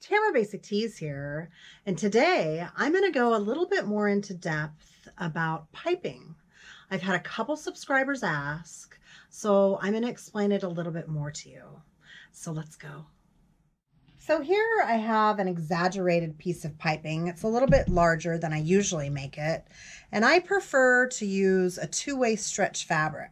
Tamara Basic Tees here, and today I'm going to go a little bit more into depth about piping. I've had a couple subscribers ask, so I'm going to explain it a little bit more to you. So let's go. So here I have an exaggerated piece of piping. It's a little bit larger than I usually make it, and I prefer to use a two-way stretch fabric.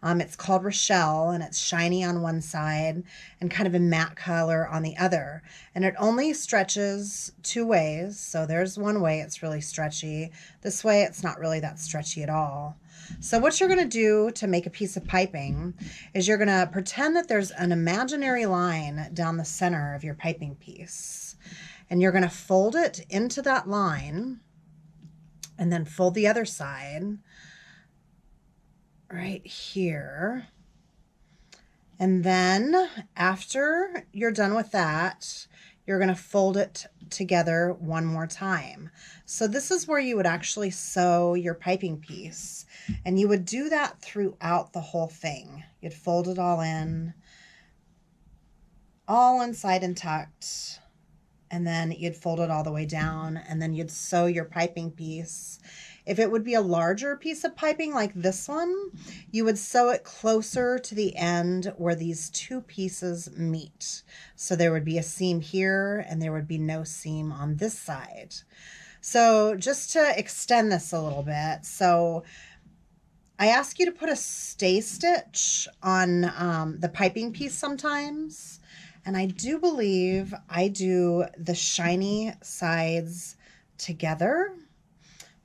It's called Rochelle, and it's shiny on one side and kind of a matte color on the other. And it only stretches two ways. So there's one way it's really stretchy. This way it's not really that stretchy at all. So what you're going to do to make a piece of piping is you're going to pretend that there's an imaginary line down the center of your piping piece. And you're going to fold it into that line and then fold the other side right here. And then after you're done with that, you're going to fold it together one more time. So this is where you would actually sew your piping piece, and you would do that throughout the whole thing. You'd fold it all inside and tucked, and then you'd fold it all the way down, and then you'd sew your piping piece. If it would be a larger piece of piping like this one, you would sew it closer to the end where these two pieces meet. So there would be a seam here and there would be no seam on this side. So just to extend this a little bit, so I ask you to put a stay stitch on the piping piece sometimes. And I do believe I do the shiny sides together.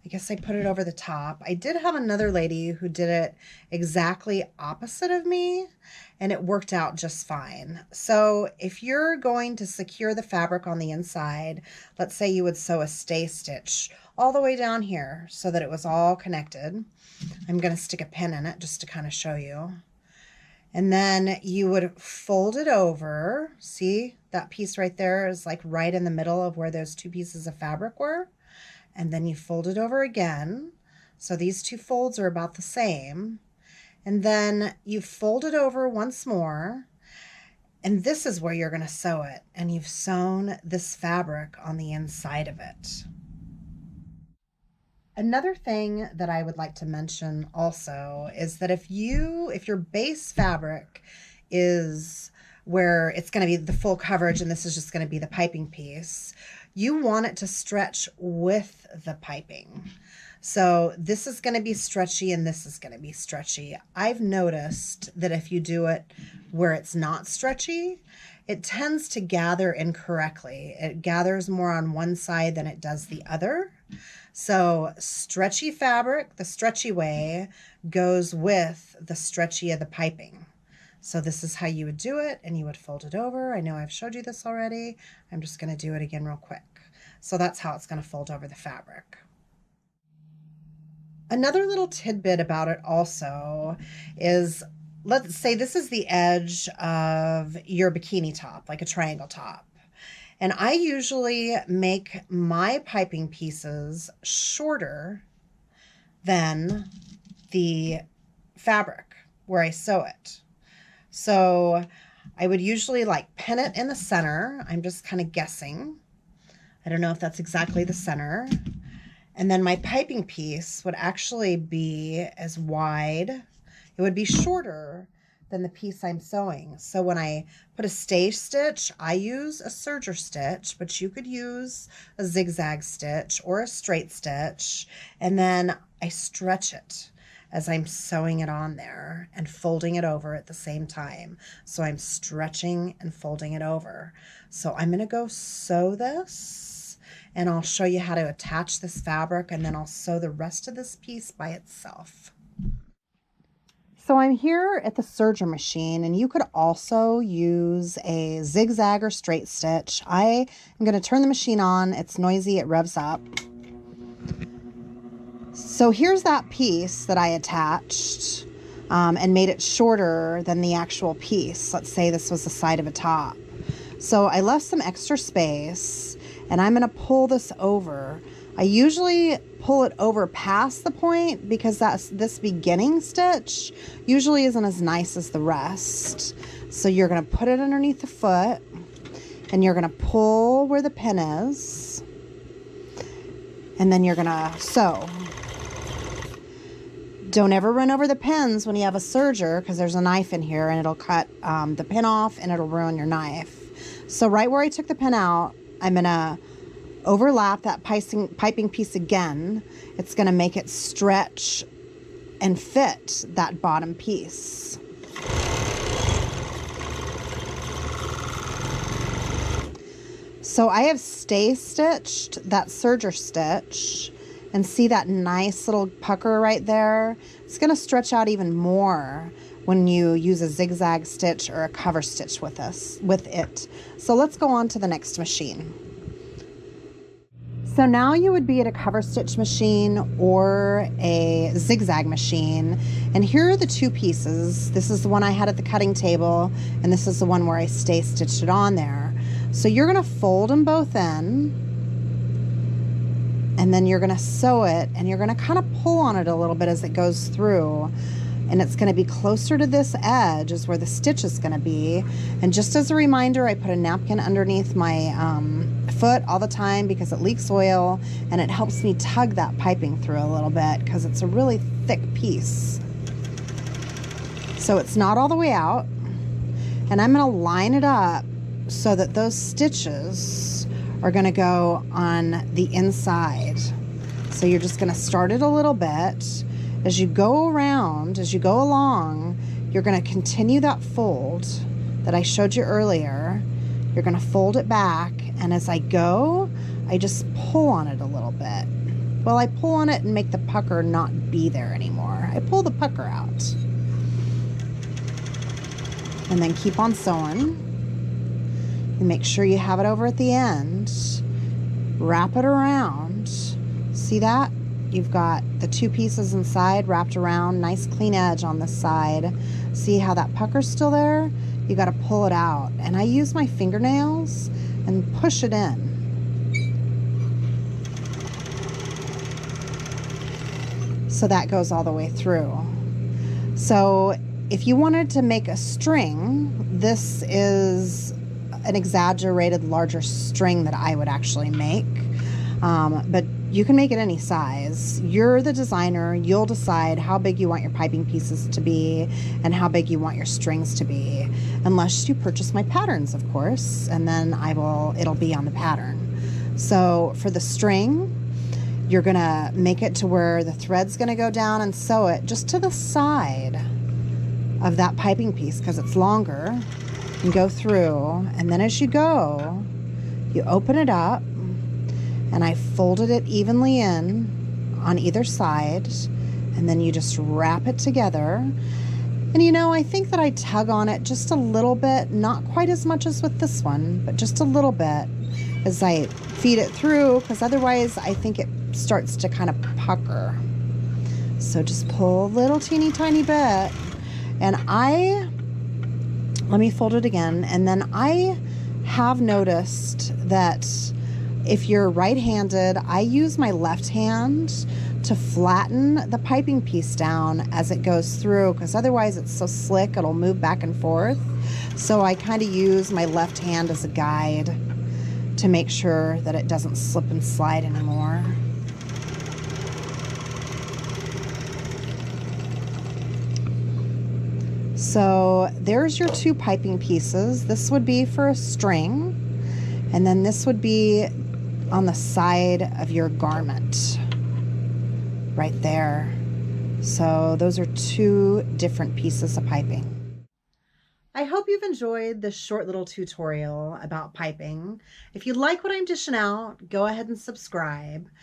I guess I put it over the top. I did have another lady who did it exactly opposite of me, and it worked out just fine. So if you're going to secure the fabric on the inside, let's say you would sew a stay stitch all the way down here so that it was all connected. I'm going to stick a pin in it just to kind of show you. And then you would fold it over. See, that piece right there is like right in the middle of where those two pieces of fabric were. And then you fold it over again. So these two folds are about the same. And then you fold it over once more. And this is where you're going to sew it. And you've sewn this fabric on the inside of it. Another thing that I would like to mention also is that if your base fabric is where it's going to be the full coverage and this is just going to be the piping piece, you want it to stretch with the piping. So this is going to be stretchy and this is going to be stretchy. I've noticed that if you do it where it's not stretchy, it tends to gather incorrectly. It gathers more on one side than it does the other. So stretchy fabric, the stretchy way, goes with the stretchy of the piping. So this is how you would do it, and you would fold it over. I know I've showed you this already. I'm just going to do it again real quick. So that's how it's going to fold over the fabric. Another little tidbit about it also is, let's say this is the edge of your bikini top, like a triangle top. And I usually make my piping pieces shorter than the fabric where I sew it. So I would usually like pin it in the center. I'm just kind of guessing. I don't know if that's exactly the center. And then my piping piece would actually be as wide. It would be shorter than the piece I'm sewing. So when I put a stay stitch, I use a serger stitch, but you could use a zigzag stitch or a straight stitch. And then I stretch it as I'm sewing it on there and folding it over at the same time. So I'm stretching and folding it over. So I'm going to go sew this, and I'll show you how to attach this fabric, and then I'll sew the rest of this piece by itself. So I'm here at the serger machine, and you could also use a zigzag or straight stitch. I am going to turn the machine on. It's noisy. It revs up. So here's that piece that I attached and made it shorter than the actual piece. Let's say this was the side of a top. So I left some extra space, and I'm going to pull this over. I usually pull it over past the point because this beginning stitch usually isn't as nice as the rest. So you're going to put it underneath the foot, and you're going to pull where the pin is, and then you're going to sew. Don't ever run over the pins when you have a serger, because there's a knife in here and it'll cut the pin off and it'll ruin your knife. So right where I took the pin out, I'm going to overlap that piping piece again. It's going to make it stretch and fit that bottom piece. So I have stay stitched that serger stitch, and see that nice little pucker right there? It's going to stretch out even more when you use a zigzag stitch or a cover stitch with it. So let's go on to the next machine. So now you would be at a cover stitch machine or a zigzag machine. And here are the two pieces. This is the one I had at the cutting table, and this is the one where I stay stitched it on there. So you're going to fold them both in, and then you're going to sew it, and you're going to kind of pull on it a little bit as it goes through. And it's going to be closer to this edge is where the stitch is going to be. And just as a reminder, I put a napkin underneath my foot all the time because it leaks oil, and it helps me tug that piping through a little bit because it's a really thick piece. So it's not all the way out. And I'm going to line it up so that those stitches are going to go on the inside. So you're just going to start it a little bit. As you go around, as you go along, you're going to continue that fold that I showed you earlier. You're going to fold it back, and as I go, I just pull on it a little bit. Well, I pull on it and make the pucker not be there anymore. I pull the pucker out. And then keep on sewing. And make sure you have it over at the end. Wrap it around. See that? You've got the two pieces inside wrapped around, nice clean edge on this side. See how that pucker's still there? You got to pull it out. And I use my fingernails and push it in. So that goes all the way through. So if you wanted to make a string, this is an exaggerated larger string that I would actually make. But you can make it any size. You're the designer. You'll decide how big you want your piping pieces to be and how big you want your strings to be, unless you purchase my patterns, of course, and then it'll be on the pattern. So for the string, you're gonna make it to where the thread's gonna go down and sew it just to the side of that piping piece because it's longer, and go through. And then as you go, you open it up, and I folded it evenly in on either side, and then you just wrap it together. And I think that I tug on it just a little bit, not quite as much as with this one, but just a little bit as I feed it through, because otherwise I think it starts to kind of pucker. So just pull a little teeny tiny bit, and let me fold it again. And then I have noticed that if you're right-handed, I use my left hand to flatten the piping piece down as it goes through, because otherwise it's so slick it'll move back and forth. So I kind of use my left hand as a guide to make sure that it doesn't slip and slide anymore. So there's your two piping pieces. This would be for a string, and then this would be on the side of your garment right there. So those are two different pieces of piping. I hope you've enjoyed this short little tutorial about piping. If you like what I'm dishing out, go ahead and subscribe.